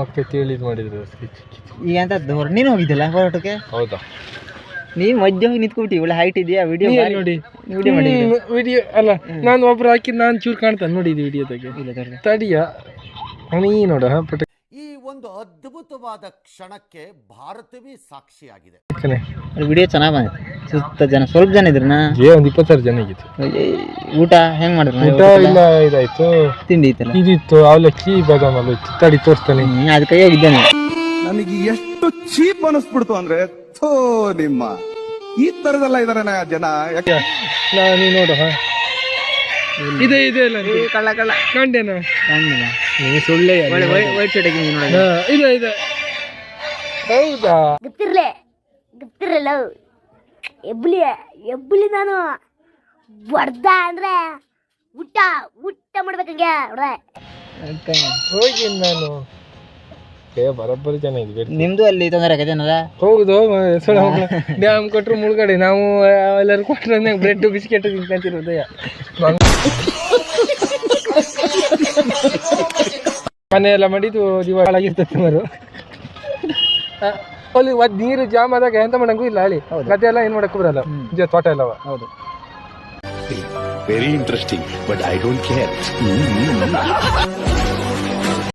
ಮಕ್ಕಳು ತಿಳಿದು ಮಾಡಿದ್ರು. ಈಗ ಅಂತ ನೀನು ಹೋಗಿದ್ದಲ್ಲ ಹೋರಾಟಕ್ಕೆ? ಹೌದಾ? ನೀನು ಮಧ್ಯ ಹೋಗಿ ನಿಂತ್ಕೊಬಿಟ್ಟಿ, ಒಳ್ಳೆ ಹೈಟ್ ಇದೆಯಾ? ವಿಡಿಯೋ ನೋಡಿ, ವಿಡಿಯೋ ಅಲ್ಲ, ನಾನು ಒಬ್ರು ಹಾಕಿದ್ ನಾನು ಚೂರು ಕಾಣ್ತಾನೆ ನೋಡಿ ಇದು ವಿಡಿಯೋದಾಗೆ. ತಡಿಯ ನೀ ನೋಡ ಪುಟ. ಈ ಒಂದು ಅದ್ಭುತವಾದ ಕ್ಷಣಕ್ಕೆ ಭಾರತವೇ ಸಾಕ್ಷಿಯಾಗಿದೆ. ವಿಡಿಯೋ ಚೆನ್ನಾಗಿ ಬಂದಿದೆ. ಸುತ್ತ ಜನ, ಸ್ವಲ್ಪ ಜನ ಇದ್ರನಾ? ಒಂದು 26 ಜನ ಆಗಿತ್ತು. ಊಟ ಹೆಂಗ್ ಮಾಡಿದ್ರು? ಊಟ ಇಲ್ಲ, ಇದಾಯ್ತು, ತಿಂಡಿ ಇತ್ತಲ್ಲ, ಇದಿತ್ತು, ಅವಲಕ್ಕಿ ಬಾದಾಮ್ ಎಲ್ಲ ಇತ್ತು. ತಡಿ ತೋರಿಸ್ತಾನೆ. ಅದ್ ಕೈಯಾಗ ಇದ್ದಾನೆ. ನನಗೆ ಎಷ್ಟು ಚೀಪ್ ಅನಿಸ್ಬಿಡ್ತು ಅಂದ್ರೆ, ಥೋ ನಿಮ್ಮ ಈ ತರದೆಲ್ಲ ಇದಾರೆ ಜನ. ನೀ ನೋಡು, ಇದೆ ಅಲ್ಲ, ಕಳ್ಳ ಕಂಡೇನ ನೀ ಸುಳ್ಳೆ ವೈಟ್ ಶರ್ಟ್ ಇದೆ. ಹೌದಾ? ಗೊತ್ತಿರಲ್ಲ ಎಬ್ಬುಲಿ ನಾನು ಬರ್ದ ಅಂದ್ರೆ ಊಟ ಮಾಡ್ಬೇಕಂಗೆ ಹೋಗಿ ನಾನು ಬರೋಬ್ಬರಿ ಚೆನ್ನಾಗಿದೆ. ನಿಮ್ದು ಅಲ್ಲಿ ತೊಂದರೆ ಜನರ? ಹೌದು, ಡ್ಯಾಮ್ ಕೊಟ್ರು ಮುಳುಗಡೆ, ನಾವು ಎಲ್ಲರೂ ಕೊಟ್ಟರೆ ಬ್ರೆಡ್ ಬಿಸ್ಕೆಟ್ ತಿಂತಿರೋದಯ್ಯ. ಮನೆ ಎಲ್ಲ ಮಾಡಿದ್ದು ದಿವಾಳಾಗಿರ್ತದೆ ಮರು. ಅಲ್ಲಿ ನೀರು ಜಾಮ್ ಆದಾಗ ಎಂತ ಮಾಡಂಗೂ ಇಲ್ಲ, ಹೇಳಿ ಗದ್ದೆ ಎಲ್ಲ ಏನ್ ಮಾಡಕ್ಕೂ ಬರಲ್ಲ, ತೋಟ ಎಲ್ಲವ. ಹೌದು, very interesting, but I don't care.